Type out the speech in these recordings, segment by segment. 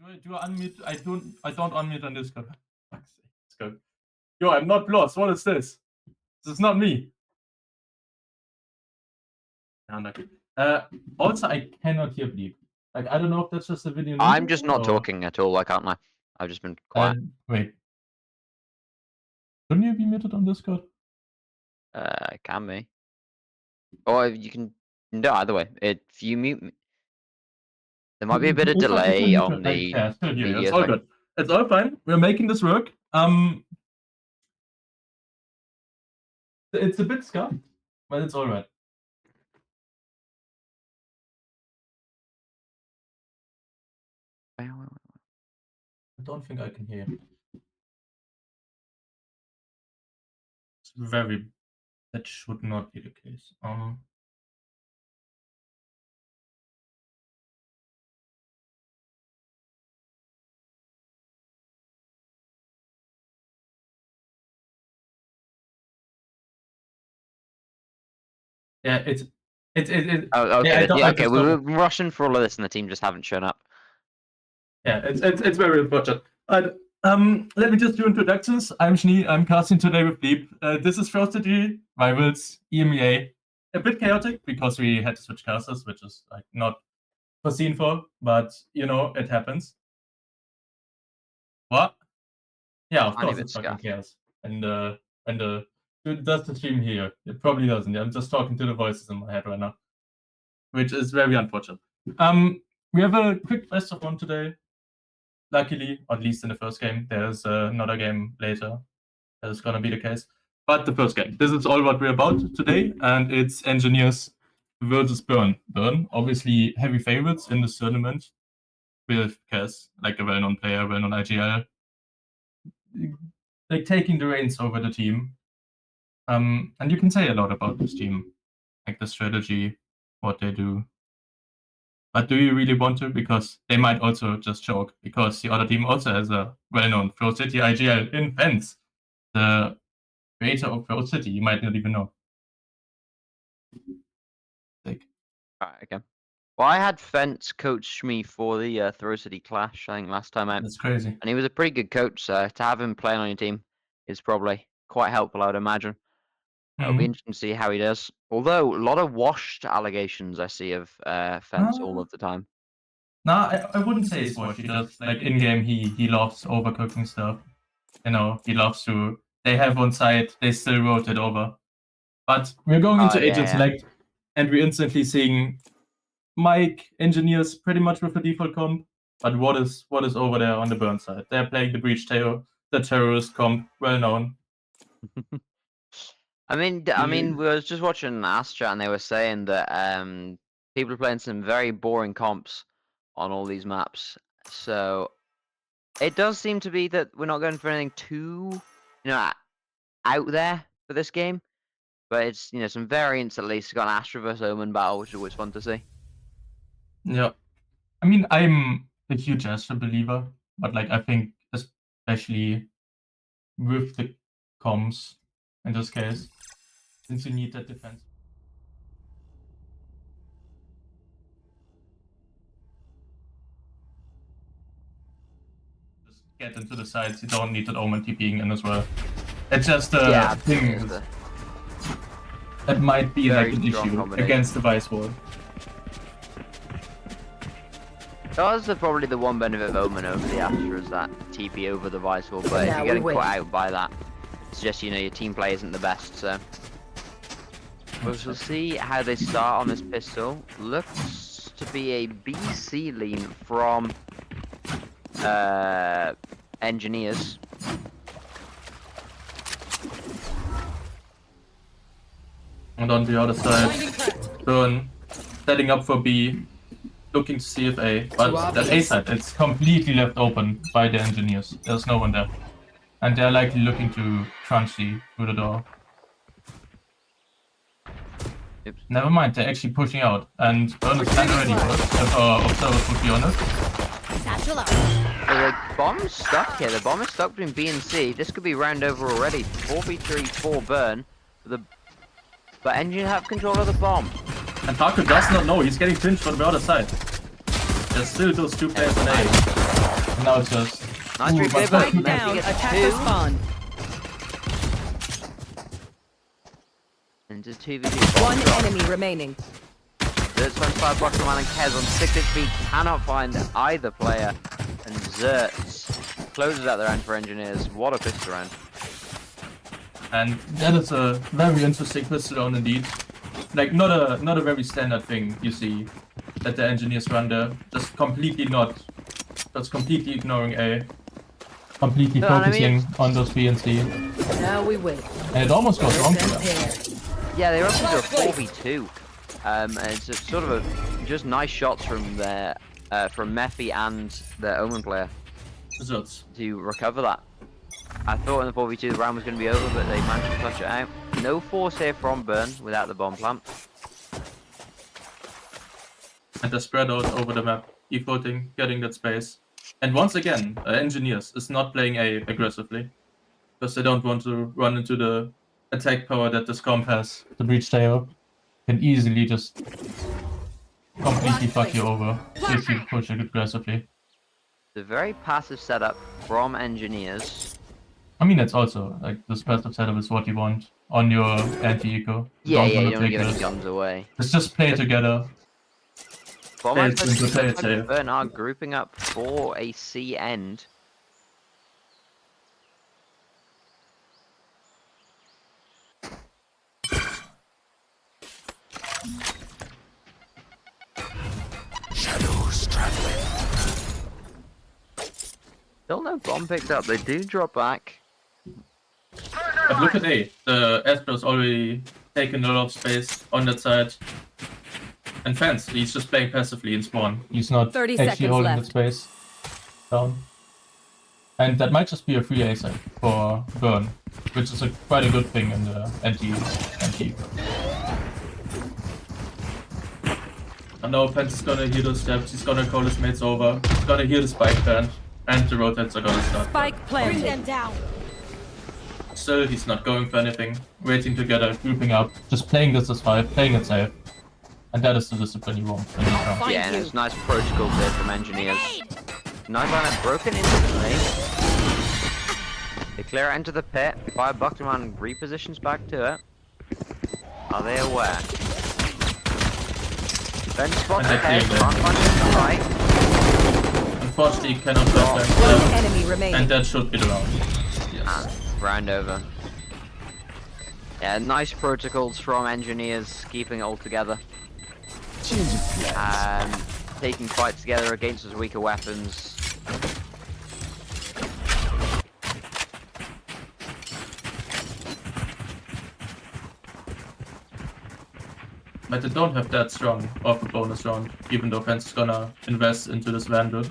Do I unmute? I don't unmute on Discord. Fuck's sake. Let's go. Yo, I'm not lost. What is this? This is not me. Also, I cannot hear Bleep. Like, I don't know if that's just a video. I'm just not talking at all, like, aren't I? I've just been quiet. Wait. Shouldn't you be muted on Discord? Can be. Or you can do either way. If you mute me, there might be a bit of delay on the video. It's all good. It's all fine. We're making this work. It's a bit scuffed, but it's all right. I don't think I can hear you. It's very. That should not be the case. Yeah, it's. Oh, okay. Yeah, okay. We were rushing for all of this, and the team just haven't shown up. Yeah, it's very unfortunate. But let me just do introductions. I'm Schnee. I'm casting today with Bleep. This is Frosty Rivals EMEA. A bit chaotic because we had to switch casters, which is like not foreseen for, but you know it happens. What? Yeah, of course it's fucking chaos. And does the stream here? It probably doesn't. I'm just talking to the voices in my head right now, which is very unfortunate. We have a quick best of one today. Luckily, at least in the first game, there's another game later. That's gonna be the case. But the first game. This is all what we're about today, and it's Engineers versus Burn. Burn, obviously heavy favorites in this tournament, with Cass, like a well-known player, well-known IGL, like taking the reins over the team. And you can say a lot about this team, like the strategy, what they do. But do you really want to? Because they might also just choke, because the other team also has a well-known Pro City IGL in Fence. The creator of Pro City, you might not even know. Alright, okay. Well, I had Fence coach me for the Throw City Clash, I think, last time out. That's crazy. And he was a pretty good coach, so to have him playing on your team is probably quite helpful, I would imagine. It'll be interesting to see how he does. Although, a lot of washed allegations I see of Fence all of the time. No, I wouldn't say it's washed. He does, like, in-game, he loves overcooking stuff. You know, he loves to... They have one side, they still wrote it over. But we're going into Agent Select, and we're instantly seeing Mike, Engineers, pretty much with the default comp. But what is over there on the Burn side? They're playing the Breach Tail, the terrorist comp, well known. I mean, we was just watching Astra, and they were saying that people are playing some very boring comps on all these maps. So it does seem to be that we're not going for anything too, out there for this game. But it's, some variants at least. We've got an Astra vs Omen battle, which is always fun to see. Yeah. I mean, I'm a huge Astra believer, but like I think especially with the comms in this case, since you need that defense. Just get into the sides, you don't need that Omen TPing in as well. It's just a thing that might be like an issue against the Vice Wall. That's probably the one benefit of Omen over the Astra, is that TP over the Vice Wall, but if you're getting caught out by that, it's just, your team play isn't the best, so... We'll see how they start on this pistol. Looks to be a BC lean from Engineers. And on the other side, Burn setting up for B, looking to see if A, but that A side, it's completely left open by the Engineers. There's no one there. And they're likely looking to crunch C through the door. Oops. Never mind, they're actually pushing out. And Burn is kind of ready for it, if our observers would be honest. The bomb's stuck here. The bomb is stuck between B and C. This could be round over already. 4v3 for Burn. But Engine have control of the bomb. And Taco does not know. He's getting pinched from the other side. There's still those two players in A. Now it's just... Nice Ooh, replay, but but Spike Messi down. gets Attacker 2. spawn. Into 2v2. One enemy remaining. Zert's on 5 blocks from Alan Kez on 6 HP. Cannot find either player. And Zert's closes out the round for Engineers. What a pistol round. And that is a very interesting pistol round indeed. Like, not a very standard thing you see that the Engineers run there. Just completely ignoring A. Completely focusing on those B and C. Now we wait. And it almost goes wrong for them. Yeah, they rushed into a 4v2. And it's a sort of just nice shots from their from Mephi and the Omen player Results. to recover that. I thought in the 4v2 the round was going to be over, but they managed to clutch it out. No force here from Burn without the bomb plant. And they're spread out over the map, e-voting, getting that space. And once again, Engineers is not playing A aggressively. Because they don't want to run into the attack power that this comp has. The breach tail can easily just completely fuck you over if you push it aggressively. The very passive setup from Engineers. I mean, it's also, like, this passive setup is what you want on your anti-eco. Yeah, you don't give any guns away. Let's just play together. Bomb Play it and safe. Burn are grouping up for a C end. Shadows traveling. Still no bomb picked up. They do drop back. But look at A. The Asper's already taken a lot of space on that side. And Fence, he's just playing passively in spawn. He's not 30 actually seconds holding left. the space down. And that might just be a free A side for Burn, which is quite a good thing in the anti. And now Fence is gonna hear those steps, he's gonna call his mates over, he's gonna hear the spike band, and the rotates are gonna start. Spike planted. Bring them down. Still, he's not going for anything, waiting together, grouping up, just playing this as 5, playing it safe. And that is the discipline you want. Yeah, and it's nice protocol there from Engineers. Nice line broken instantly. They clear it into the pit. Fire Buckman repositions back to it. Are they aware? Then spot the head, can't find it to the right. Unfortunately, cannot drop One them. enemy remaining. And that should be the round. And round over. Yeah, nice protocols from Engineers, keeping it all together. Taking fights together against those weaker weapons. But they don't have that strong of a bonus round, even though Fence is gonna invest into this Vandal.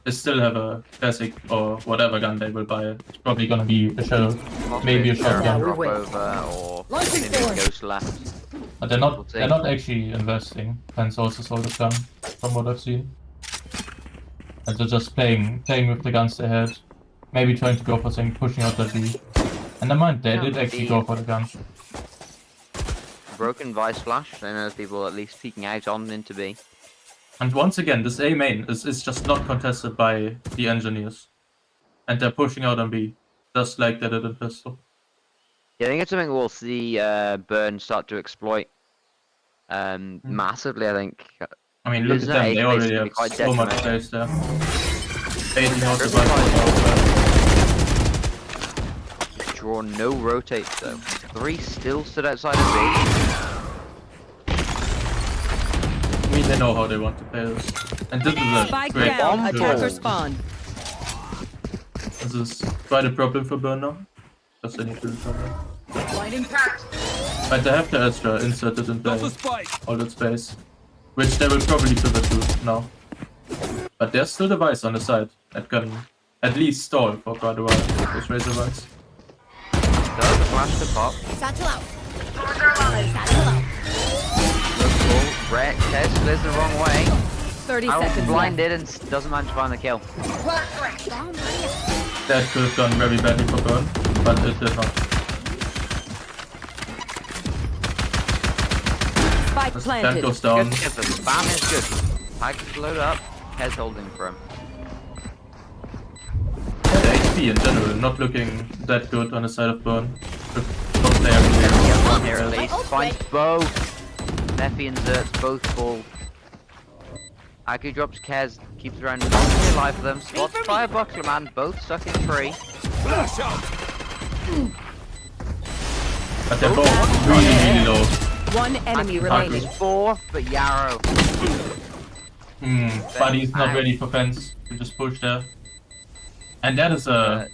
They still have a classic or whatever gun they will buy. It's probably gonna be a shell, maybe a shotgun. Drop over or maybe a ghost left. But they're not actually investing. Fence also sold a gun, from what I've seen. And they're just playing with the guns they had. Maybe trying to go for something, pushing out that B. And never mind, they did actually go for the gun. Broken Vice Flash, I know people at least peeking out on into B. And once again, this A main is just not contested by the Engineers. And they're pushing out on B, just like they did in Pistol. Yeah, I think it's something we'll see Burn start to exploit massively, I think. I mean, look at them, they already have so much space there. Baiting out the Vice. Draw no rotates though. 3 still stood outside of B. I mean, they know how they want to play this. And this is a Spike great down. bomb. Attacker spawn. This is quite a problem for Burn now. Because they need to recover. But they have the Astra inserted in play, all that space. Which they will probably pivot to now. But there's still the Vice on the side that can at least stall for quite a while, those Razor Vice. Does the flash to pop? Satchel out. Satchel out. Red Test clears the wrong way. 30 I was seconds blinded and doesn't manage to find the kill. That could have gone very badly for Burn, but it did not. Spike That planted. goes down. Good, the spam is good. Pike is loaded up. Kez holding for him. FP in general not looking that good on the side of Burn. One here at least. Finds both. Neffy and Zerts both fall. Aku drops Kez, keeps around alive for them. Spots Fire Buckler Man, both stuck in tree. But they're both really low. One enemy remaining. 4, but Yarrow. But he's not ready for fence. You just push there. And that is a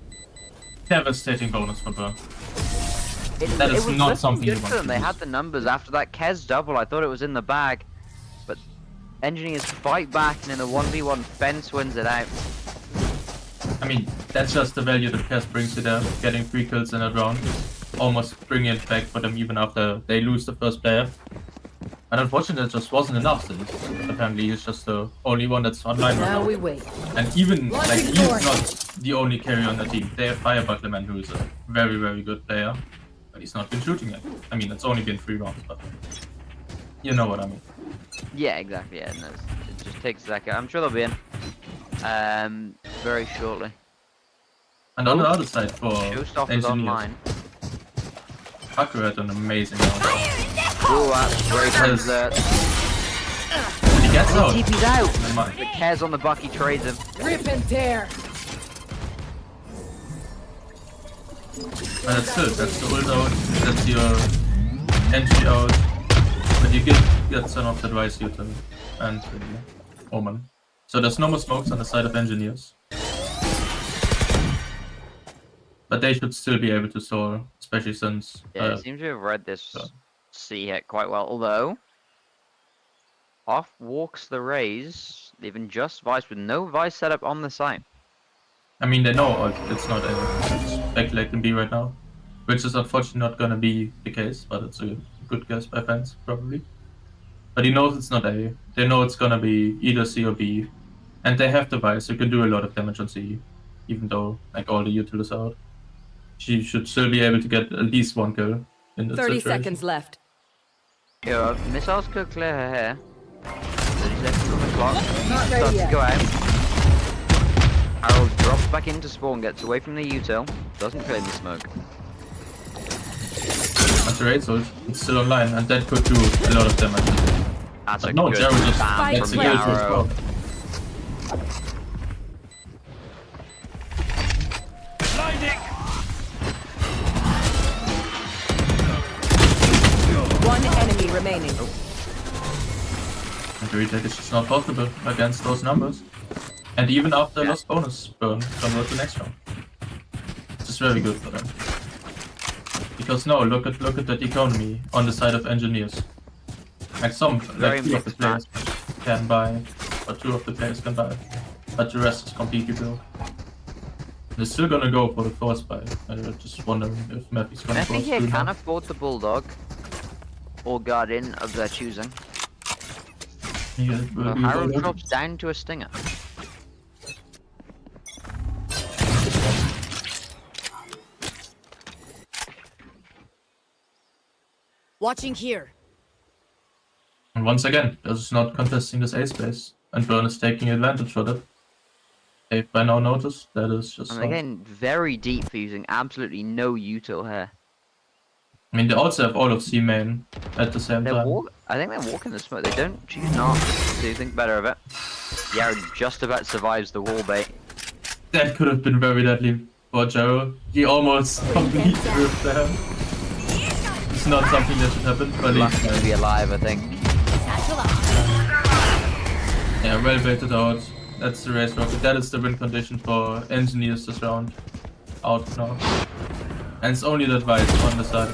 devastating bonus for Burn. That is not something you want to use. They had the numbers after that Kez double. I thought it was in the bag. But Engineers fight back and in a 1v1 fence wins it out. I mean, that's just the value that Kez brings to them. Getting 3 kills in a round. Almost bringing it back for them even after they lose the first player. And unfortunately, it just wasn't enough since apparently he's just the only one that's online right now. Now we wait. And even, like, he's not the only carry on the team. They have Fire Buckler Man, who is a very, very good player. But he's not been shooting it. I mean, it's only been 3 rounds, but you know what I mean. Yeah, exactly, yeah. No, it just takes a second. I'm sure they'll be in very shortly. And on the other side for Showstopper's online. Haku had an amazing round. Ooh, that's great from Zert. And he gets out. TP's out. The Kez on the Bucky trades him. Rip and tear. But that's good. That's the ult out. That's your entry out. But you get some of that Rise Util and Omen. So there's no more smokes on the side of Engineers. But they should still be able to stall, especially since... Yeah, it seems to have read this C hit quite well, although... Off walks the Raze, leaving just Vice with no Vice setup on the site. I mean, they know it's not a speculate in B right now. Which is unfortunately not gonna be the case, but it's a good guess by fans, probably. But he knows it's not A. They know it's gonna be either C or B. And they have the Vice, so you can do a lot of damage on C. Even though, like, all the util is out. She should still be able to get at least 1 kill in the 30 situation. seconds left. Yo, missiles could clear her hair. 30 seconds on the clock. Not ready Starts yet. to go out. Harold drops back into spawn, gets away from the util. Doesn't claim the smoke. That's the raid ult. It's still online, and that could do a lot of damage. That's But a no, good Jaro just spam gets from a kill to his Yarrow. spot. One enemy remaining. And the retake is just not possible against those numbers. And even after lost bonus burn, convert the next round. This is very good for them. Because no, look at that economy on the side of Engineers. Like like 2 of the players can buy, or 2 of the players can buy, but the rest is completely broke. They're still gonna go for the force buy. I'm just wondering if Mephi's gonna force Mephi here through can now. afford the Bulldog, or Guardian of their choosing. Yeah, it will So be Harold Bulldog. drops down to a Stinger. Watching here. And once again, this is not contesting this A space, and Burn is taking advantage of it. They've by now noticed that is just. And again, very deep for using absolutely no util here. I mean, they also have all of C main at the same time. I think they're walking the smoke. They don't choose not to think better of it. Yarrow just about survives the wall bait. That could have been very deadly for Jaro. He almost completely ripped them. It's not something that should happen, but Lucky to be alive, I think. yeah, well baited out. That's the race rocket. That is the win condition for Engineers this round. Out now. And it's only that Vice on the side.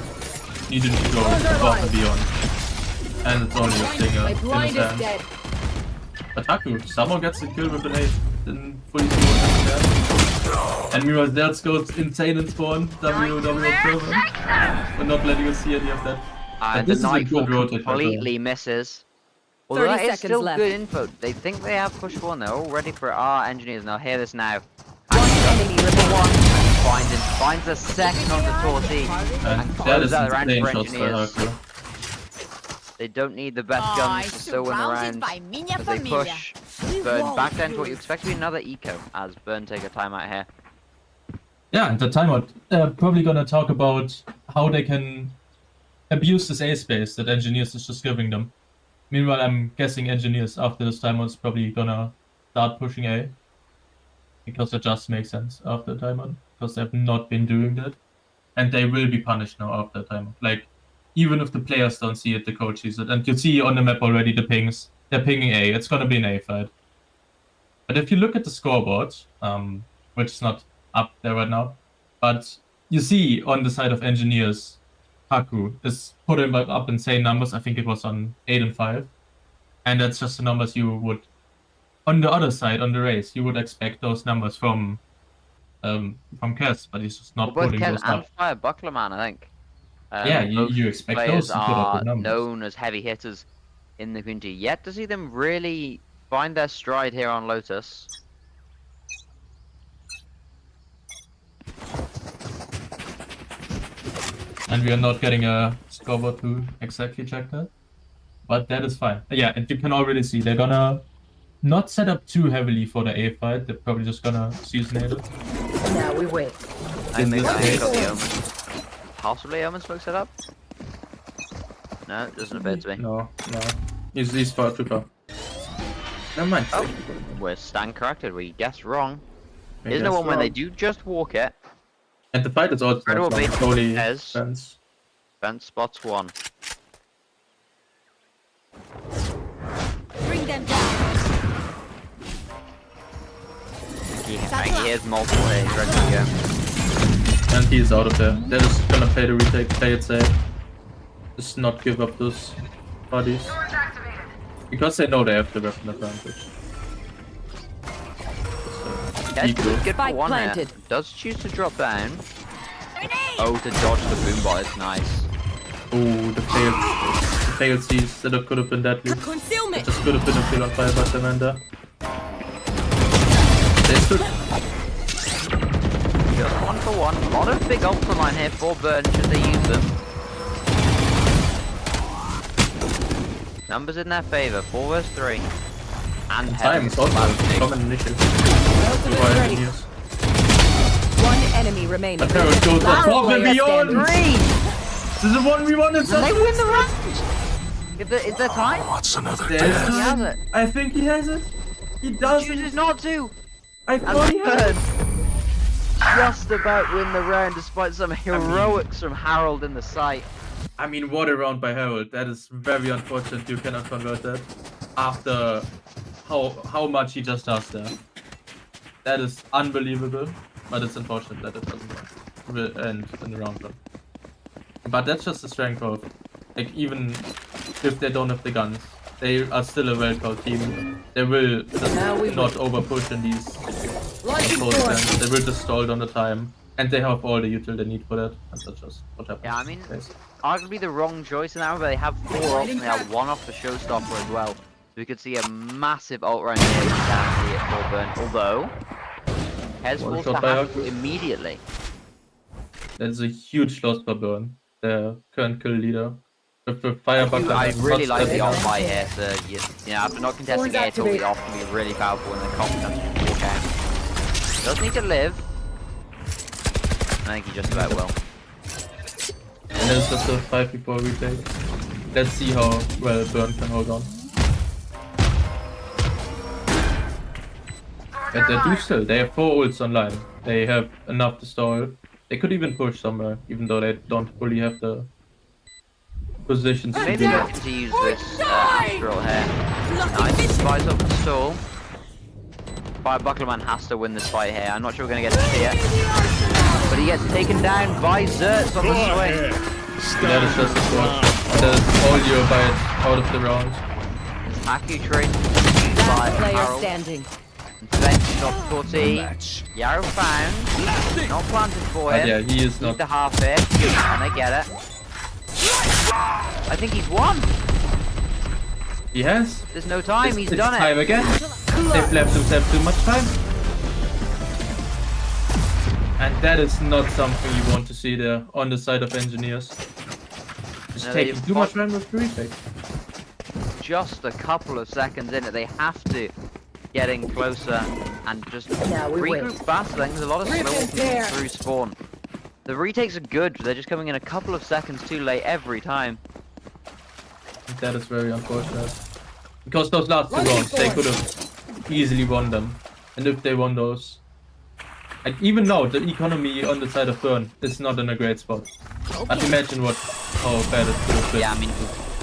Needed to go above and beyond. And it's only a stinger My in blind his is hand. dead. But Haku somehow gets the kill with an 8. Then fully spawn. And meanwhile, Zerts goes insane in spawn. WW7. But not letting us see any of that. And this the is a good Nightfall rotate. completely misses. Although 30 that is seconds still left. good info. They think they have push 1. They're all ready for our Engineers. Now hear this now. One enemy remaining. Finds a second on the Torty. And that closes is out the round insane for shots for Engineers. Haku. They don't need the best guns to still win the round. As they push Burn back down to what you expect to be another eco as Burn take a timeout here. Yeah, and the timeout. Probably gonna talk about how they can abuse this A space that engineers is just giving them. Meanwhile, I'm guessing engineers after this timeout is probably gonna start pushing A. Because it just makes sense after the timeout. Because they have not been doing that. And they will be punished now after the timeout. Like, even if the players don't see it, the coach sees it. And you see on the map already the pings. They're pinging A. It's gonna be an A fight. But if you look at the scoreboard, which is not up there right now, but you see on the side of engineers, Haku is putting up insane numbers. I think it was on 8 and 5. And that's just the numbers you would, on the other side, on the race, you would expect those numbers from Kes, but he's just not Both putting Kes those and up. Fire Bucklerman, I think. Yeah, you expect those players to put up are good numbers. known as heavy hitters in the community. Yet to see them really find their stride here on Lotus. And we are not getting a scoreboard to exactly check that. But that is fine. Yeah, and you can already see they're gonna not set up too heavily for the A fight. They're probably just gonna seasonate it. Now we wait. I think they got the Omen. Possibly Omen smoke set up? No, it doesn't appear to be. No. He's far too far. Never mind. Oh, we're stand corrected. We guessed wrong. I Isn't there guess one when wrong. they do just walk it? And the fight is also Red will be totally Hez. fence. Fence spots one. Bring them down. I think he has multiple here. He's ready to go. And he's out of there. They're just gonna play the retake, play it safe. Just not give up those bodies. Because they know they have the weapon advantage. Yes, Equal. good for Spike one planted. here. Does choose to drop down. Oh, to dodge the boombot is nice. Oh, the failed C's that could have been deadly. It Concealment. just could have been a kill on fire by Samantha. They stood. Just 1 for 1. A lot of big ultra line here for Burn should they use them. Numbers in their favour. 4 vs 3. And Time is also a common initial. Ultimate For ready. engineers. One enemy remaining. But Harold goes Last above and player beyond! standing. This is a 1v1 And they win the round! Is there time? What's another There's death? He has it. I think he has it. He does. Chooses not to! I And thought he had Burn it. just about win the round despite some heroics from Harold in the site. I mean, what a round by Harold. That is very unfortunate. You cannot convert that after how much he just does there. That is unbelievable, but it's unfortunate that it doesn't end in the round one. But that's just the strength of, like, even if they don't have the guns, they are still a well-called team. They will just not over-push in these close games. They will just stall on the time, and they have all the util they need for that. And that's just what happens. Yeah, I mean, Yes. arguably the wrong choice in that one, but they have 4 ults and they have 1 off the showstopper as well. So we could see a massive ult round here. We can see it for Burn. Although, Hez One falls to shot by Haku Haku. immediately. That is a huge loss for Burn, the current kill leader. With the fire buckler. I really like the ult ult. buy here. So, you know, after not contesting it, it will often be really powerful when the confidence can walk out. Does need to live. I think he just about will. And then it's just a 5v4 retake. Let's see how well Burn can hold on. But they do still. They have 4 ults online. They have enough to stall. They could even push somewhere, even though they don't fully have the positions to Maybe do they're that. looking to use this Astral here. Nice, buys up the stall. Fire Bucklerman has to win this fight here. I'm not sure we're going to get to see it. But he gets taken down by Zerts on the swing. That is just a squad. That is all you by out of the round. Haku trade Last by player Harold. standing. Defense shot 40. Match. Yarrow found. Not planted for But him. yeah, he is Need not. the half hit. And they get it. I think he's won. He has. There's no time. It's He's done it. time again. They've left themselves too much time. And that is not something you want to see there on the side of engineers. Just No, taking they've too much time with the retake. Just a couple of seconds in it. They have to getting closer and just Now we win. regroup faster. There's a lot of slow walking through spawn. The retakes are good, but they're just coming in a couple of seconds too late every time. That is very unfortunate. Because those last 2 rounds, they could have easily won them. And if they won those... Like, even now, the economy on the side of Burn is not in a great spot. But imagine how bad it could have been. Yeah, I mean,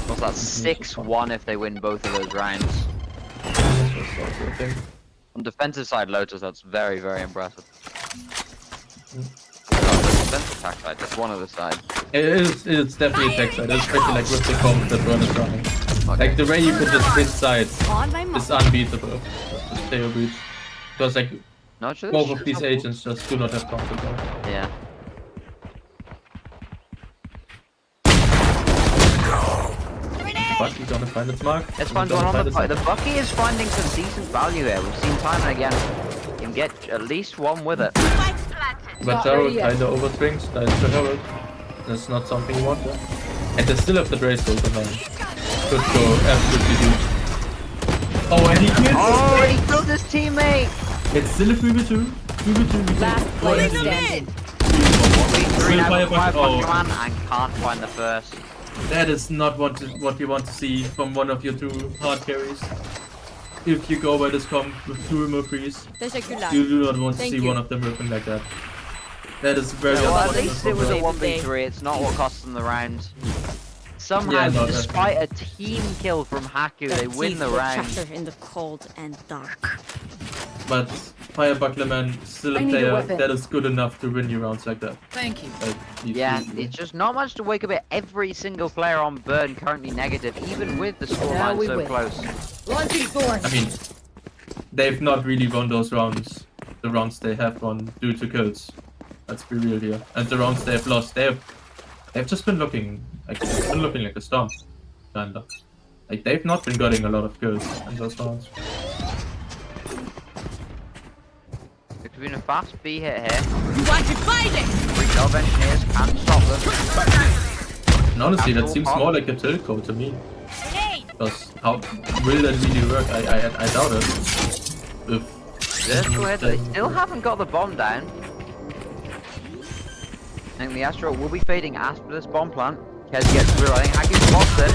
what's that, 6-1 if they win both of those rounds. On defensive side, Lotus, that's very, very impressive. Defensive attack side, that's one of the sides. It's definitely attack side, especially like with the comms that Burn is running. Okay. Like the way you can just hit sides On my mark. is unbeatable. Just stay breach. Because like Not sure both of these agents just do not have counter. Yeah. Bucky's gonna find its mark. It's fun going on the fight. The Bucky is finding some decent value here. We've seen time and again him get at least one with it. But Harold kinda overswings, that's the Harold. That's not something you want there. And they still have the Drace over them. Could go absolutely huge. Oh, and he kills! Oh, he killed his teammate! It's still a 3v2. 3v2. Last player standing. Three now fire with five back- oh. Pokemon and can't find the first. That is not what you want to see from one of your 2 hard carries. If you go by this comp with 2 remote freeze, Teşekkürler. you do not want to Thank see you. one of them ripping like that. That is very Well, at unfortunate. least it was a for them. 1v3. It's not what cost them the round. Somehow, Yeah, no, despite a team kill from Haku, they win the round. In the cold and dark. But Fire Bucklerman still a I need a player weapon. that is good enough to win you rounds like that. Thank you. Like, Yeah, easily. it's just not much to wake up at. Every single player on Burn currently negative, even with the Now scoreline we so win. close. Launching thorn. I mean, they've not really won those rounds. The rounds they have won due to kills. Let's be real here. And the rounds they have lost, they've just been looking like a storm, kinda. Like they've not been getting a lot of kills in those rounds. It could be a fast B hit here. You want to fight it? Resolve engineers can't stop them. And honestly, that Absolute seems pop. more like a tilt code to me. Hey! Because how will that really work? I doubt it. If This way, they still haven't got the bomb down. I think the Astro will be fading after this bomb plant. Kez gets through. I think Haku's lost it.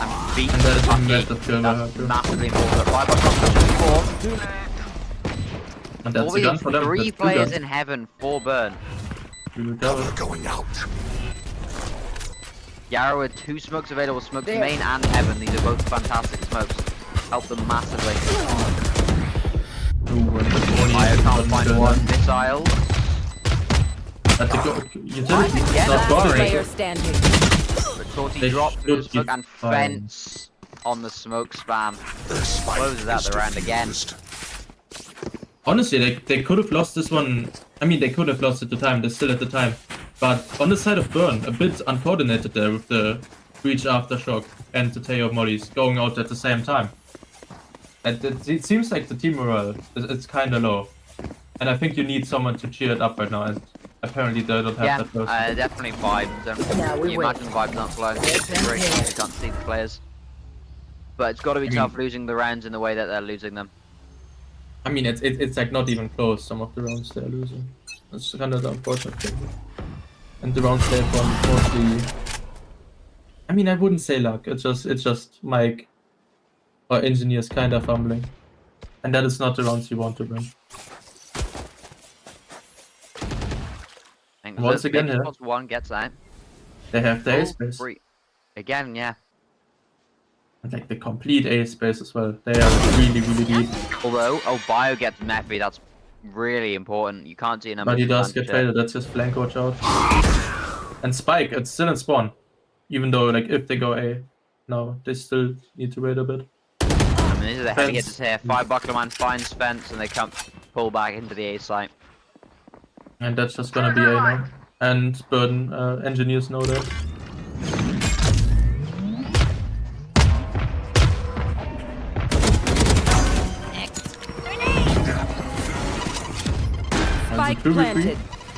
And beat And that is a Bucky. massive kill by That's Haku. massively important. 5 bucks on push 4. And that's a gun for them. 3 That's 2 players guns. in heaven, 4 Burn. We will cover. Cover going out. Yarrow with 2 smokes available, smokes main and heaven. These are both fantastic smokes. Help them massively. Ooh, and the only Fire can't find gun. one. Missiles. That's a utility. It's Again, not Last boring. player standing. But Torty They dropped through the should be smoke and fine. fence on the smoke spam. The spike Closes out is the round again. defused. Honestly, they could have lost this one. I mean, they could have lost it to time. They're still at the time. But on the side of Burn, a bit uncoordinated there with the breach aftershock and the Teo mollies going out at the same time. And it seems like the team morale it's kind of low. And I think you need someone to cheer it up right now. And apparently they don't have Yeah, that person. definitely vibes. Now we You win. imagine the vibes not flowing. It's Yes, great. yes. You can't see the players. But it's got to be I mean- tough losing the rounds in the way that they're losing them. I mean, it's like not even close. Some of the rounds they're losing. That's kind of the unfortunate thing. And the rounds they've won mostly. I mean, I wouldn't say luck. It's just Mike or engineers kind of fumbling, and that is not the rounds you want to win. I think Once the again big here. spots one gets out. They have the Full A space, free. Again, yeah. and like the complete A space as well. They are really deep. Although, Bio gets Mephi, that's really important. You can't see a number But he 2 does punch get yet. traded. That's his flank watch out. And Spike, it's still in spawn, even though like if they go A, no, they still need to wait a bit. I mean, this is a heavy Fence. hitters here. 5 Bucklerman finds fence and they come pull back into the A site. And that's just gonna be A now. And Burden engineers know that. Spike planted.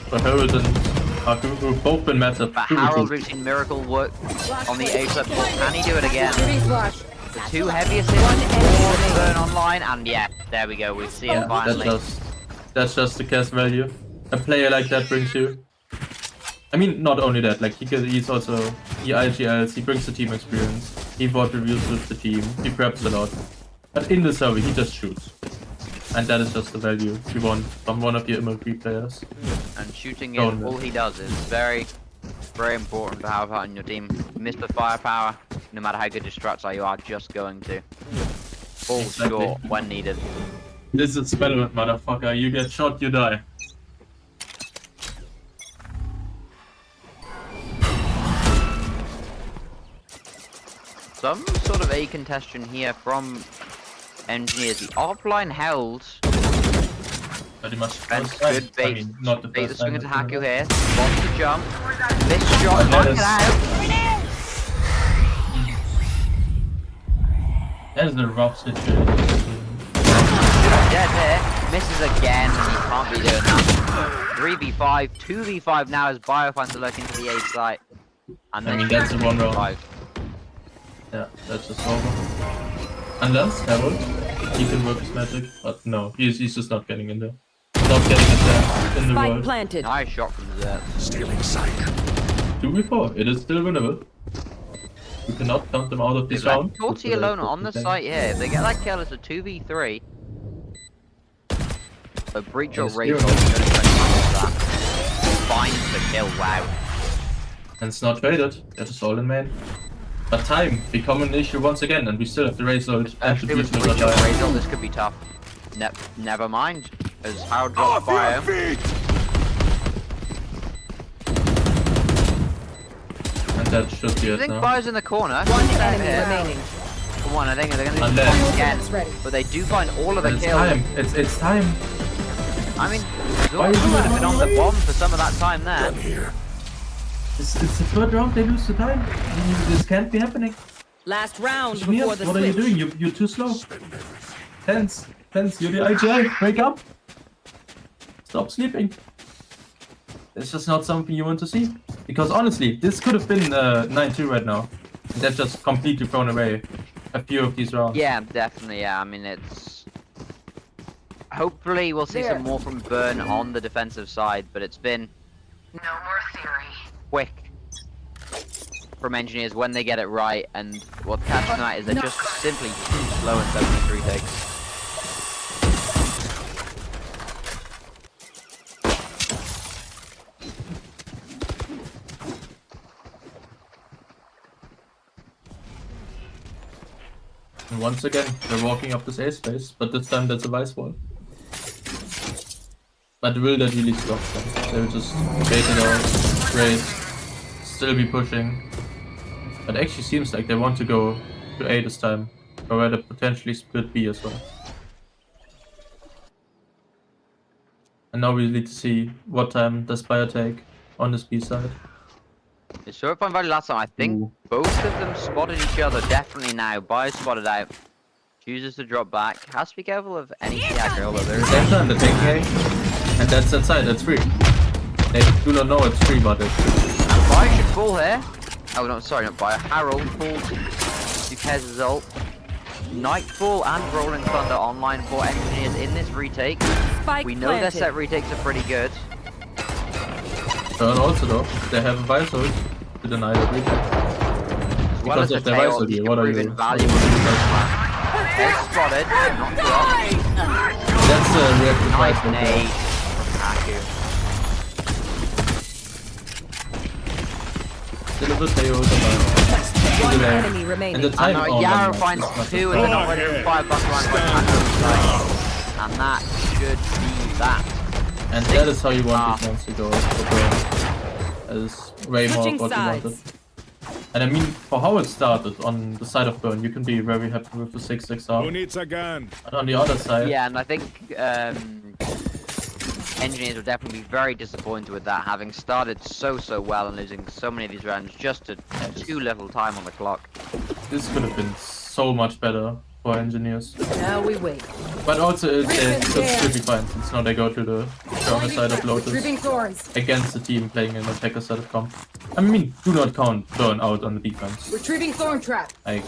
For Harold and Haku, who've both been massive. But 2v2. Harold, we've seen miracle work on the A site before. Can he do it again? Freeze wash. The two heaviest hitters burn online, and yeah, there we go. We see it finally. That's just the cast value. A player like that brings you. I mean, not only that. Like he's also IGLs. He brings the team experience. He VOD reviews with the team. He preps a lot. But in the server, he just shoots. And that is just the value you want from one of your MLP players. And shooting is all he does is very, very important to have on your team. Miss the firepower, no matter how good your strats are, you are just going to fall short when needed. This is Spellman, motherfucker. You get shot, you die. Some sort of A contestation here from Engineers. The offline held. Pretty much. Good bait. I mean, not the Bait the first swing time into Haku here. Wants to jump. This shot, that knock is- it out. That is a rough situation. Dead here. Misses again. He can't be doing that. 3v5. 2v5 now as Bio finds a look into the A site. And I then mean, that's a one round. 5. Yeah, that's just over. Unless Harold, he can work his magic, but no, he's just not getting in there. Not getting in there in the Spike world. planted. Nice shot from Zert. Stealing sight. 2v4, it is still winnable. You cannot count them out of this round. Torty alone on the site here. If they get that kill, it's a 2v3. A breach or Yes, raid you're is going to try to manage that. Finds the kill, wow. And it's not traded, that is all in main. But time become an issue once again, and we still have the race load and the Actually, with future breach or alive. raid, this could be tough. Never mind. As Harold drops Bio. And that should be I it think now. Bio's in the corner. One He's out enemy here. remaining. Come on, I think they're going to do Unless- it again. It's ready. But they do find all of the It's kills. time, it's time. I mean, Why are you Zork would have doing been on the bomb for some of that time there. Here. It's the third round, they lose the time. This can't be happening. Last round Engineers, before the what are you switch. doing? You're too slow. Tense, you're the IGI. Wake up. Stop sleeping. It's just not something you want to see. Because honestly, this could have been 9-2 right now. They've just completely thrown away a few of these rounds. Yeah, definitely. Yeah, I mean it's. Hopefully, we'll see some more from Burn on the defensive side, but it's been No more theory. quick from Engineers when they get it right. And what's catching tonight is they're just simply too slow in 73 takes. And once again, they're walking up this A space, but this time that's a vice wall. But will that really stop them? They'll just bait it out, raid, still be pushing. But it actually seems like they want to go to A this time, or rather potentially split B as well. And now we need to see what time does Spire take on this B side. It's short point value last time. I think Ooh. both of them spotted each other definitely now. Bio spotted out. Chooses to drop back. Has to be careful of any aggro, although there is Same time, they're taking A, and that's that side, that's free. They do not know it's free, but it's free. Bio should fall here. Oh no, sorry, not Bio. Harold falls to Kez's ult. Nightfall and Rolling Thunder online for Engineers in this retake. Spike We know their planted. set retakes are pretty good. Turn also though, they have a vice ult to deny the retake. As well Because as of the their tail, vice ult these here, can what are prove you? invaluable. Hez spotted, not dropped. That's a reactive Nice vice ult. nade from Haku. Still a bit KO One delay. enemy And the remaining. And time Yarrow my finds God, it's 2 not and they're not ready to 5 bucks around by Haku. And that should be that. And that is how you want these ones to go. That is way more Switching of what you sides. wanted. And I mean, for how it started on the side of Burn, you can be very happy with the 6-6 Who out. needs a gun? But on the other side, Yeah, and I think Engineers will definitely be very disappointed with that, having started so well and losing so many of these rounds just to too little time on the clock. this could have been so much better for Engineers. Now we wait. But also, it should be fine, since now they go to the stronger side of Lotus Retrieving thorns. against the team playing an attacker side of comp. I mean, do not count Burn out on the defense. Retrieving thorn trap. Like,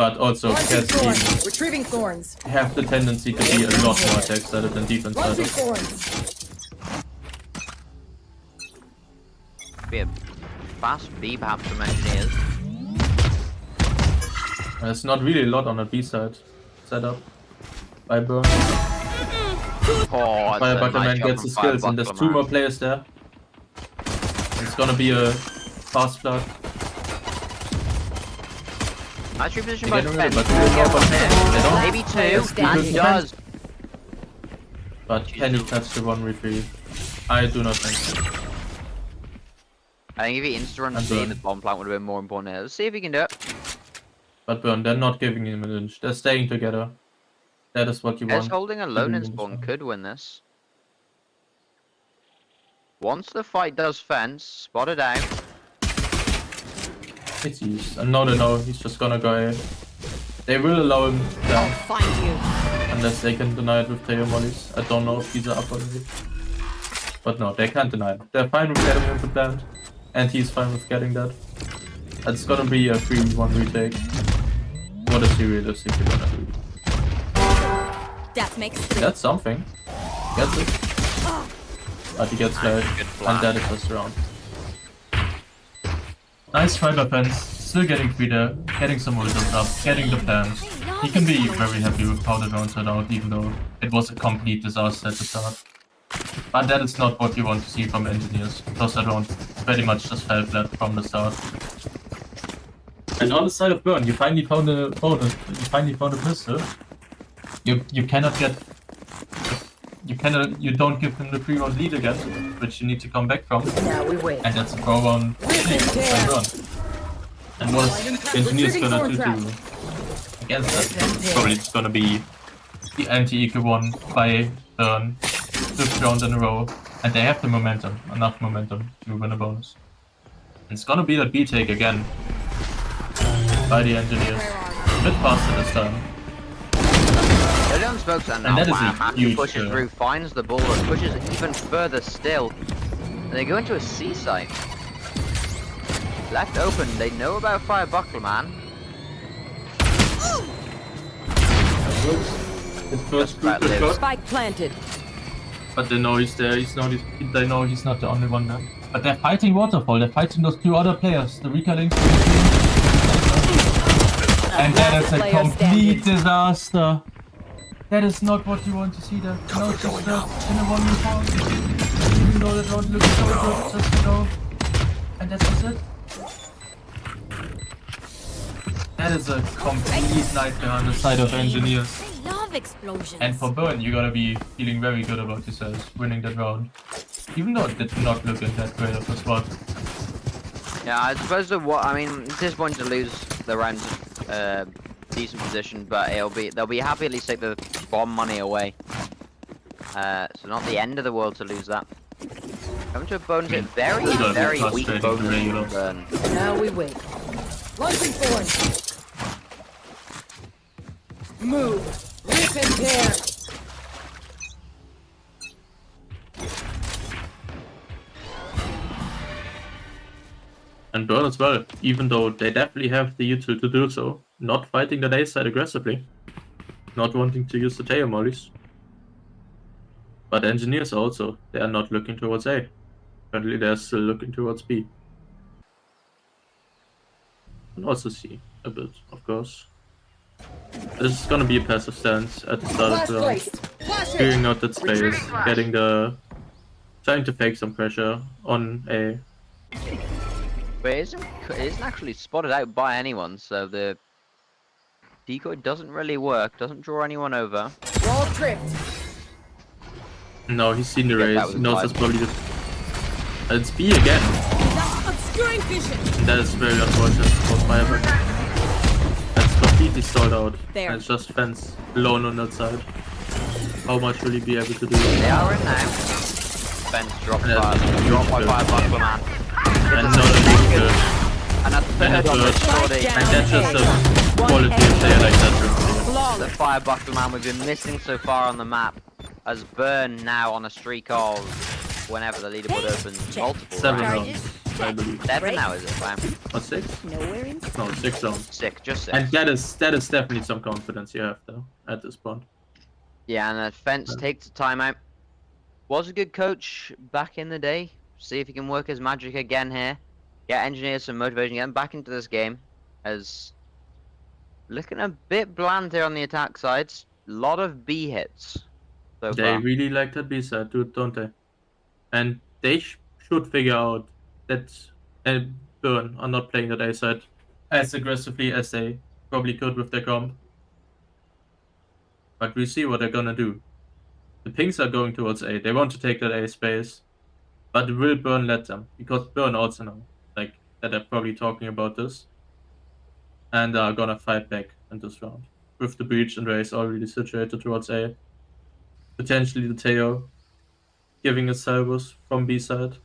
But also, Launching Cats team thorns. Retrieving thorns. have the tendency to be a lot more attack-sided than Launching defense-sided. thorns. Be a fast B perhaps from engineers. There's not really a lot on the B side setup by Burn. Oh, Fire it's a Buckleman nice job gets from the skills, and there's Fire 2 more Buckleman. players there. It's gonna be a fast flood. Nice reposition They by get rid Fence. of it, but they don't. Maybe 2, Stand and he here. does. But can he catch the 1 retrieve? I do not think so. I think if he insta-runs And C, Burn. the bomb plant would have been more important. Let's see if he can do it. But Burn, they're not giving him an inch. They're staying together. That is what you Hez want. holding alone in do spawn this. could win this. Once the fight does Fence, spot it out. It's used. And no, he's just gonna go ahead. They will allow him down Find you. unless they can deny it with tail mollies. I don't know if these are up already. But no, they can't deny it. They're fine with getting him to plant. And he's fine with getting that. It's gonna be a 3-1 retake. What is he realistically gonna do? That makes 3. That's something. Gets it. But he gets flared. Good And plan. that is first round. Nice try by Pence. Still getting free there. Getting some ultims up. Getting the plans. He can be very happy with how the round turned out, even though it was a complete disaster at the start. But that is not what you want to see from engineers, because that round pretty much just fell flat from the start. And on the side of Burn, you finally found a bonus. You finally found a pistol. You cannot get. You don't give him the 3-round lead again, which you need to come back from. Now we wait. And that's a pro on Burn. And what is engineers gonna do to against that? Because it's probably just gonna be the anti-eco one by Burn. 5th round in a row, and they have the momentum, enough momentum to win a bonus. And it's gonna be that B take again by the engineers. A bit faster this time. They don't smoke that And now. that is Wow, a man, huge he pushes kill. through, finds the ball, and pushes even further still. And they go into a C site. Left open, they know about Fire Buckleman. His first About group lives. shot, Spike planted. but they know he's there. They know he's not the only one there. But they're fighting Waterfall. They're fighting those 2 other players. The Rika Links. And that is a Player complete standing. disaster. That is not what you want to see there. Cover No, just going in out. a 1v4. Even though that round looks so good, just to go. And that's just it. That is a complete nightmare on the side of engineers. They love explosions. And for Burn, you gotta be feeling very good about yourselves winning that round. Even though it did not look in that great of a spot. Yeah, I suppose I mean, it's disappointing to lose the round decent position, but they'll be happy at least take the bomb money away. So not the end of the world to lose that. Coming to a bonus hit, very, It's gotta be very weak frustrating bonus to really from lose. Burn. Now we wait. Launching thorns. Move. Rip and tear. And Burn as well, even though they definitely have the util to do so. Not fighting the A side aggressively. Not wanting to use the tail mollies. But engineers also, they are not looking towards A. Apparently they're still looking towards B. And also C, a bit, of course. This is gonna be a passive stance at the start Flash of the round. placed. Flash Clearing it. out that space, Retrieving flash. getting trying to fake some pressure on A. But it isn't actually spotted out by anyone, so the decoy doesn't really work, doesn't draw anyone over. Wall tripped. No, he's seen the Yeah, that race. was He knows wide. that's probably the... It's B again. That's obscuring vision. And that is very unfortunate for Fireback. That's completely stalled out. There. And it's just Fence alone on that side. How much will he be able to do? They are in now. Fence dropped Yeah, by huge kill. Buckleman. And not a big kill. And a third on the third. shorty. And that's just a quality of player like that. The Flawless. Fire Buckleman we've been missing so far on the map. As Burn now on a streak of whenever the leaderboard opens multiple 7 rounds. rounds. I believe. 7 now, is it? Wow. Or 6? Nowhere in No, 6 zones. 6, just 6. And that is definitely some confidence you have though at this point. Yeah, and the fence takes a timeout. Was a good coach back in the day. See if he can work his magic again here. Get engineers some motivation again back into this game. As looking a bit bland here on the attack sides. A lot of B hits so They far. really like that B side, dude, don't they? And they should figure out that Burn are not playing that A side as aggressively as they probably could with their comp. But we see what they're gonna do. The pings are going towards A. They want to take that A space. But will Burn let them? Because Burn also know like that they're probably talking about this. And are gonna fight back in this round. With the breach and Raze already situated towards A. Potentially the Teo giving a salvos from B side.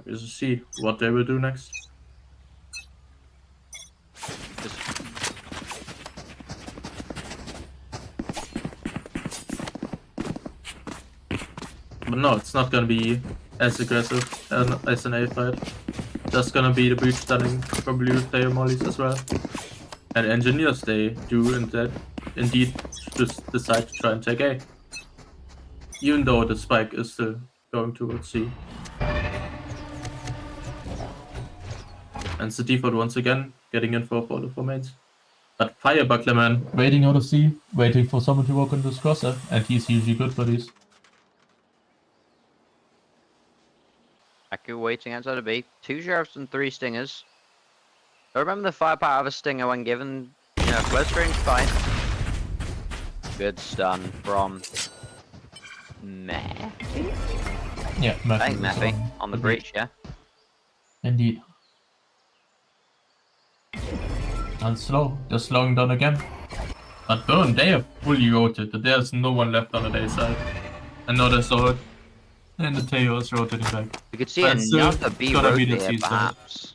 We will see what they will do next. But no, it's not gonna be as aggressive as an A fight. Just gonna be the breach stunning, probably with Teo mollies as well. And engineers, they do indeed just decide to try and take A. Even though the spike is still going towards C. And it's the default once again, getting in for the 4 mains. But Firebuckler man, waiting out of C, waiting for someone to walk on this crosser, and he's usually good for these. Aku waiting outside of B. 2 sheriffs and 3 stingers. I remember the firepower of a stinger when given, close range fight. Good stun from Meh. Yeah, I think Mephi on the breach, yeah. Indeed. And slow, they're slowing down again. But Burn, they are fully rotated. There's no one left on the day side. Another sword. And the Teo is rotating back. We could see But another B gonna be the rotate here, C-side. perhaps.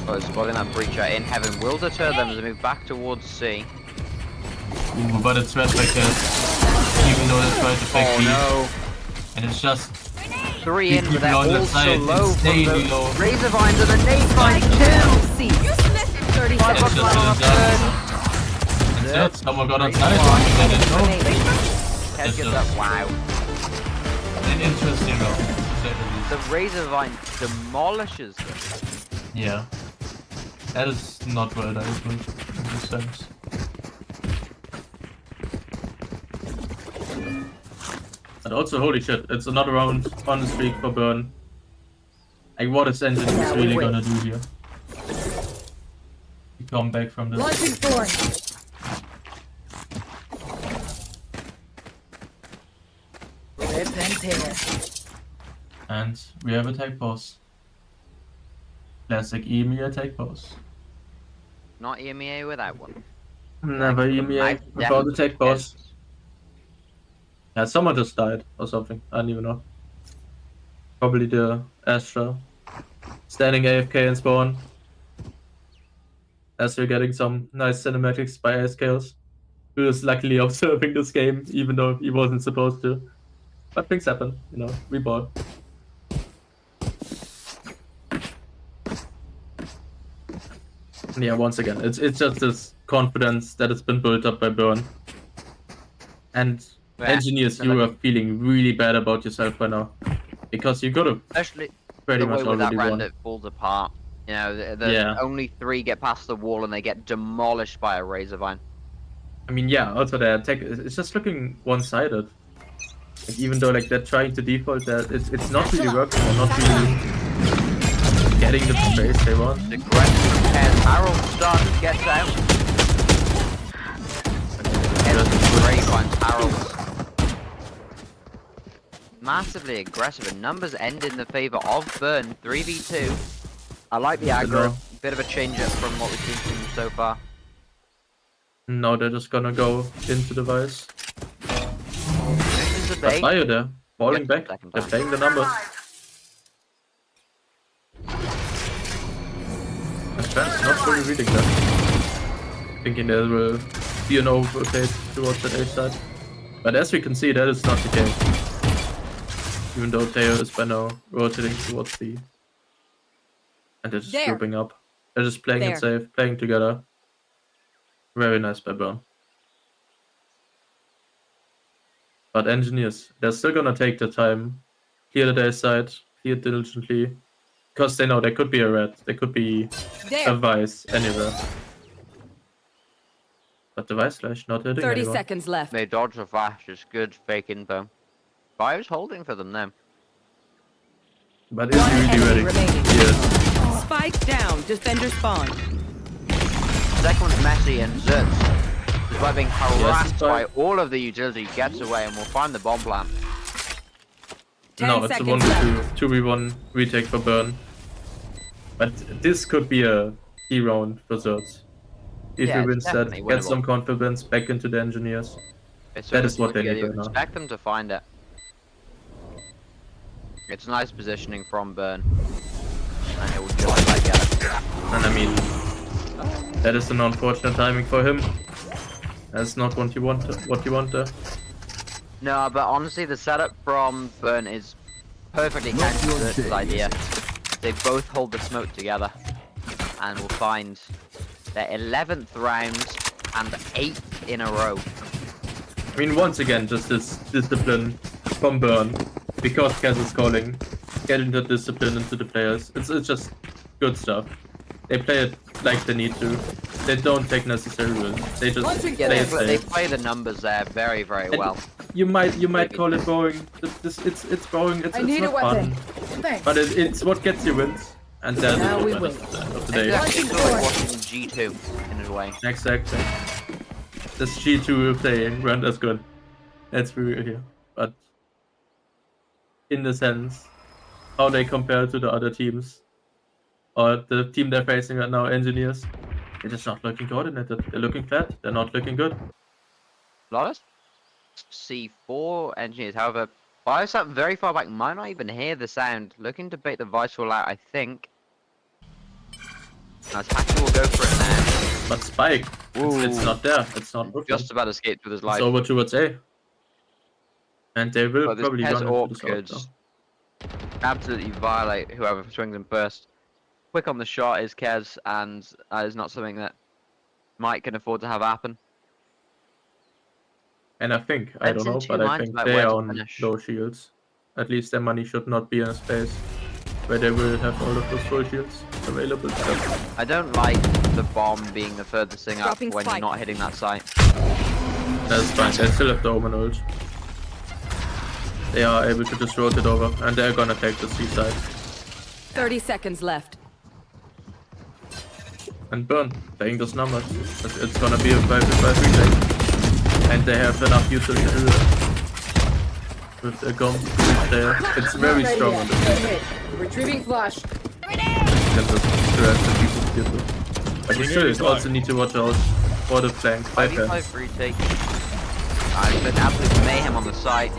Oh, spotting that breach out in heaven will deter them as they move back towards C. Ooh, but it's red back there. Even though they tried to fake B. No. And it's just 3 in, but people they're on that also side, low it's from daily the low. razor vines and the nade find 2. Useless. 30 It's seconds. just a disaster. And third, someone got outside. And then no. Catch gets up. Wow. An interesting round, to say the least. The razor vine demolishes them. Yeah. That is not well done in this sense. But also, holy shit, it's another round on the streak for Burn. Like, what is Engineers really gonna do here? To come back from this. Launching forward. Rip and tear. And we have a tag pause. Classic EMEA tag pause. Not EMEA without one. Never EMEA without the tag pause. Yeah, someone just died or something. I don't even know. Probably the Astra. Standing AFK in spawn. As we're getting some nice cinematics by ASKs. Who is luckily observing this game, even though he wasn't supposed to. But things happen, we bought. Yeah, once again, it's just this confidence that has been built up by Burn. And Engineers, you are feeling really bad about yourself by now. Because you could have Especially pretty the way much with that already round won. it falls apart. The Yeah. only 3 get past the wall and they get demolished by a razor vine. I mean, yeah, also the attack, it's just looking one-sided. Like, even though they're trying to default that, it's not really working, or not really getting the space they want. Aggressive as Harold stun gets out. Great finds Harold. Massively aggressive, and numbers end in the favor of Burn. 3v2. I like the aggro. Bit of a change up from what we've seen from them so far. Now they're just gonna go into the vice. This is a But bait. Bio there, falling back. Second They're time. playing the numbers. And Fans not fully reading that. Thinking there will be an overrotate towards the A side. But as we can see, that is not the case. Even though Teo is by now rotating towards B. And they're just There. grouping up. They're just playing it There. safe, playing together. Very nice by Burn. But engineers, they're still gonna take the time, clear their side, clear diligently. Because they know there could be a red, there could be a There. vice anywhere. But the vice flash not hitting 30 anyone. seconds left. They dodge the flash, just good fake info. Five's holding for them now. But is One he really enemy ready? remaining. Yes. Spike down. Defender spawn. Second one's Messi and Zertz. Despite being harassed by Spike. all of the utility, gets away and will find the bomb plant. 10 No, it's a seconds left. 2v1 retake for Burn. But this could be a key round for Zertz. If Yeah, he wins it's that, definitely get winnable. some confidence back into the engineers. It's That is almost what they like need you right now. expect them to find it. It's nice positioning from Burn. And it will just like get it. And I mean, that is an unfortunate timing for him. That's not what you want. No, but honestly, the setup from Burn is perfectly counter to this idea. They both hold the smoke together, and will find their 11th round and 8th in a row. I mean, once again, just this discipline from Burn, because Kaz is calling, getting the discipline into the players. It's just good stuff. They play it like they need to. They don't take necessary risks. They just Yeah, play they it safe. play the numbers there very, very And well. You might call it boring. It's boring. It's not fun. Thanks. But it's what gets you wins. And that is Now what we matters win. at the end of the day. Exactly, it's like watching G2 in a way. Exactly. This G2 playing weren't as good. Let's be real here. But in the sense, how they compare to the other teams, or the team they're facing right now, engineers, they're just not looking coordinated. They're looking flat. They're not looking good. Lotus? C4 engineers, however, Bios up very far back, might not even hear the sound. Looking to bait the Vital out, I think. Now Hacker will go for it now. But Spike, it's not there. It's not working. Just about escaped with his It's life. over towards A. And they will But this probably Pez run into Orc this could out now. just absolutely violate whoever swings him first. Quick on the shot is Kez, and that is not something that Mike can afford to have happen. And I think, I Ben's don't in know, two but I minds think about they where are to on finish. low shields. At least their money should not be in a space where they will have all of those full shields available. So I don't like the bomb being the furthest thing up Dropping when spike. you're not hitting that site. that's fine. They still have the Omen ult. They are able to just rotate over, and they're gonna take the C side. 30 seconds left. And Burn, playing those numbers. It's gonna be a 5v5 retake. And they have enough utility to do that. With the gun there. It's very strong on the team. Retrieving flash. Can just harass the people to get to. But you still also need to watch out for the flank by 5v5 fans. retake. I've been absolute mayhem on the side.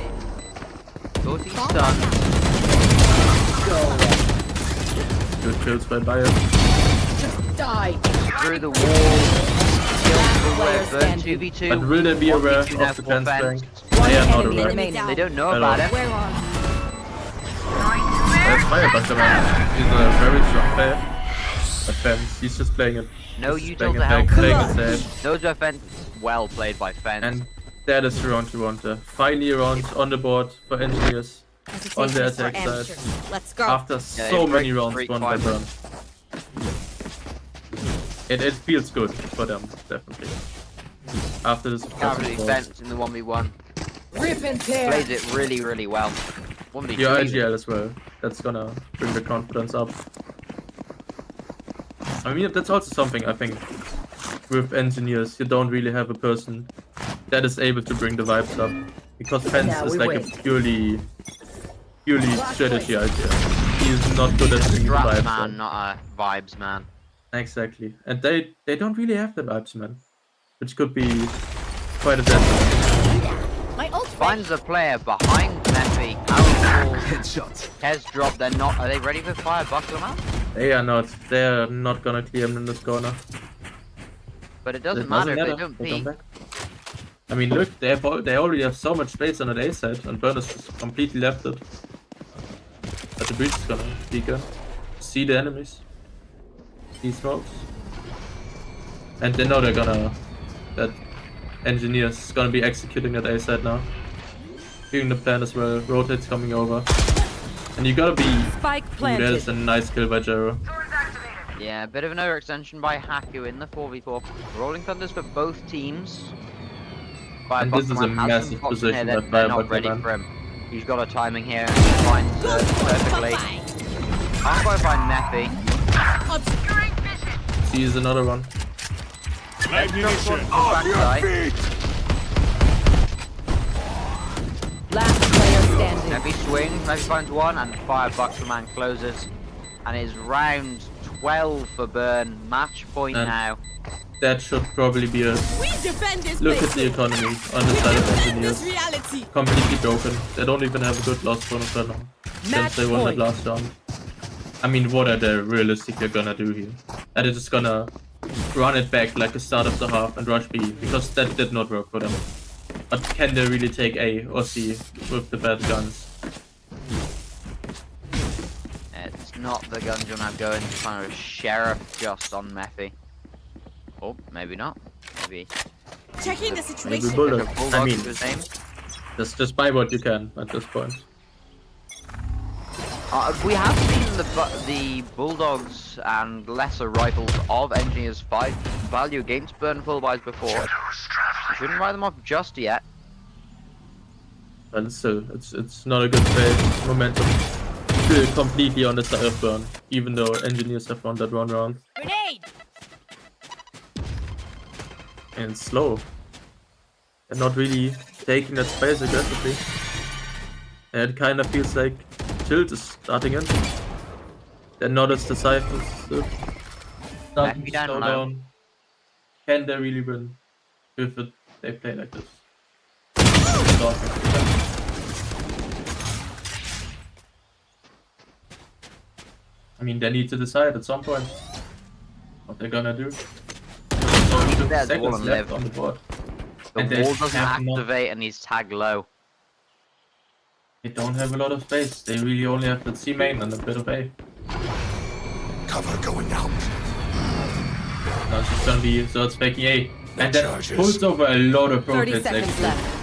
40 stun. Good kills by Bayer. Die. Through the wall. Kills the player web. Burn standing. 2v2. But will they be aware 1v2 now of the for fence fans. flank? They are not enemy aware. remaining. They don't know Hello. about it. Where on? That's Firebuster, man. He's a very strong player. But fence, he's just playing it. No he's util playing to it help. back, playing it safe. No defense. Well played by Fence. And that is the round you want. Finally a round on the board for engineers. On the attack side. Let's go. After Yeah, so they many break rounds streak won by finally. Burn. It feels good for them, definitely. After this Cavity Fence in the 1v1. Rip and tear. Plays it really, really well. 1v2. your IGL as well. That's gonna bring the confidence up. I mean, that's also something I think with engineers, you don't really have a person that is able to bring the vibes up. Because Fence Now is we like win. a purely strategy idea. He's not good at bringing the Strat vibes man, up. not a vibes man. Exactly. And they don't really have the vibes, man. Which could be quite a death. My ult Finds a player behind Mephi. Out Headshot. Has dropped. They're not. Are they ready for fire? Buckle them out. They are not. They are not gonna clear him in this corner. But it doesn't It matter if they matter. don't They come peek. back. I mean, look, they already have so much space on the A side, and Burn is just completely left it. But the breach is gonna beacon. See the enemies. See smokes. And they know that engineer's gonna be executing at A side now. Doing the plan as well. Rotate's coming over. And you gotta be... Spike Ooh, planted. there's a nice kill by Jero. Yeah, a bit of an overextension by Haku in the 4v4. Rolling Thunders for both teams. And this is a massive position by they're not ready Firebuckler. for him. He's got a timing here and he finds perfectly. Can't quite find Neffy. Sees another one. Ammunition. Off your feet! Last player standing. Neffy swings, Neffy finds one, and Firebuckler Man closes. And it's round 12 for Burn. Match point And now. That should probably be a... We defend this Look at the economy on the side of engineers. reality. Completely broken. They don't even have a good loss bonus right now. Since they won that last round. I mean, what are they realistically gonna do here? Are they just gonna run it back like the start of the half and rush B? Because that did not work for them. But can they really take A or C with the bad guns? It's not the guns you'll have going. It's kind of a sheriff just on Mephi. Oh, maybe not. Maybe. Checking the Maybe situation. Bulldog. Bulldog I mean, to his name. just buy what you can at this point. We have seen the Bulldogs and lesser rifles of Engineers fight value against Burn full buys before. You shouldn't write them off just yet. But still, it's not a good play. Momentum still completely on the side of Burn, even though engineers have won that one round. Grenade. And it's slow. They're not really taking that space aggressively. And it kind of feels like Tilt is starting in. They're not as decisive. Starting to slow down. Can they really win if they play like this? I mean, they need to decide at some point what they're gonna do. Only 2 seconds left on the board. The And they wall doesn't have not- activate and he's tagged low. They don't have a lot of space. They really only have the C main and a bit of A. Cover going out. Now it's just gonna be so it's making A. And that Charges. pulls over a lot of 30 rotates seconds actually. left.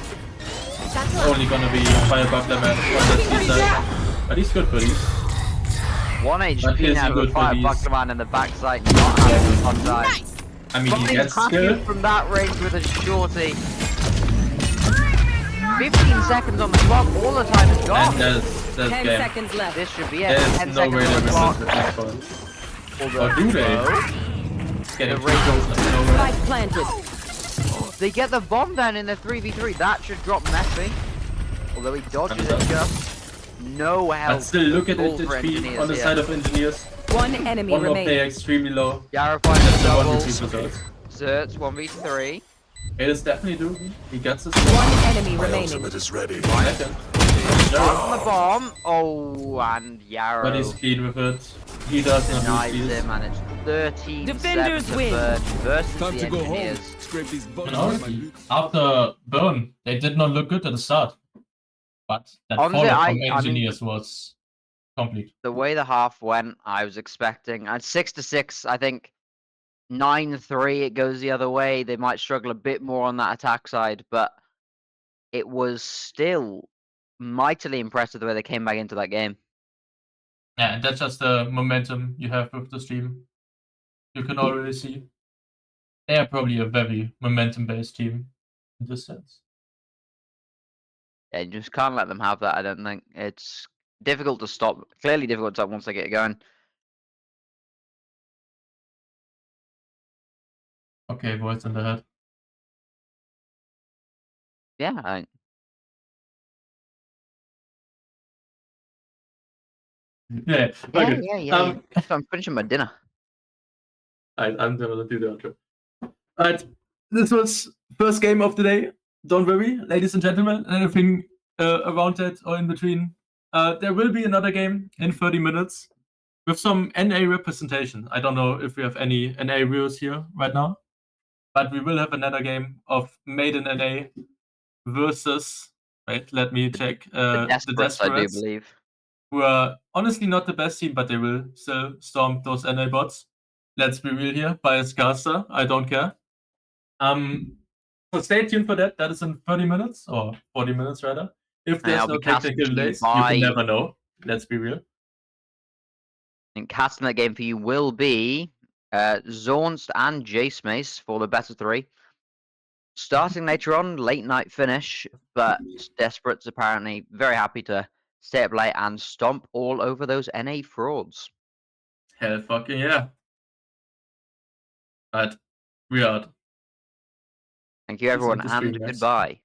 It's only gonna be Firebuckler Man on the C side. But he's good for these. 1 But HP here's now the with good for these. Firebuckler Man in the backside, not having on time. I mean, he Something's gets happening skill. from that range with a shorty. 15 seconds on the clock, all the time is And gone. that's 10 game. seconds left. This should be it. There's 10 no way seconds they on the win clock. this at this point. Although- Or do they? Get it nowhere. Spike planted. They get the bomb down in the 3v3. That should drop Mephi. Although he dodges it just. No help. But still, look at all it, for HP Engineers on the here. side of engineers. One enemy One more remaining. player extremely low. Yara finds That's the the double. 1v3 results. Zert's 1v3. It is definitely doable. He gets his One enemy My remaining. ultimate is ready. second. On the bomb. Oh, and Yarrow But he's clean with it. He does not denies lose these. him, and it's 13 Defenders to win. Burn versus Time the to go home. Engineers. Scrape these bugs And off my honestly, boots. after Burn, they did not look good at the start. But that Honestly, follow I from mean- engineers was complete. The way the half went, I was expecting. At 6-6, I think 9-3, it goes the other way. They might struggle a bit more on that attack side, but it was still mightily impressive the way they came back into that game. Yeah, and that's just the momentum you have with the stream. You can already see. They are probably a very momentum-based team in this sense. Yeah, you just can't let them have that, I don't think. It's difficult to stop. Clearly difficult to stop once they get going. Okay, voice in the head. Yeah, Yeah, okay. yeah. I'm finishing my dinner. I'm gonna do the outro. Alright, this was first game of the day. Don't worry, ladies and gentlemen, and anything around that or in between. There will be another game in 30 minutes with some NA representation. I don't know if we have any NA viewers here right now, but we will have another game of Made in NA versus. Wait, let me check. The Desperates, I do Desperates. believe. who are honestly not the best team, but they will still storm those NA bots. Let's be real here. Bias caster, I don't care. So stay tuned for that. That is in 30 minutes, or 40 minutes rather. If there's I'll no be casting technical for you delays, you can never know. Let's be real. And casting that game for you will be Zornst and Jace Mace for the better 3. Starting later on, late night finish, but Desperate's apparently very happy to stay up late and stomp all over those NA frauds. Hell fucking yeah. But we are. Thank you, everyone, Listen to and streamers. goodbye.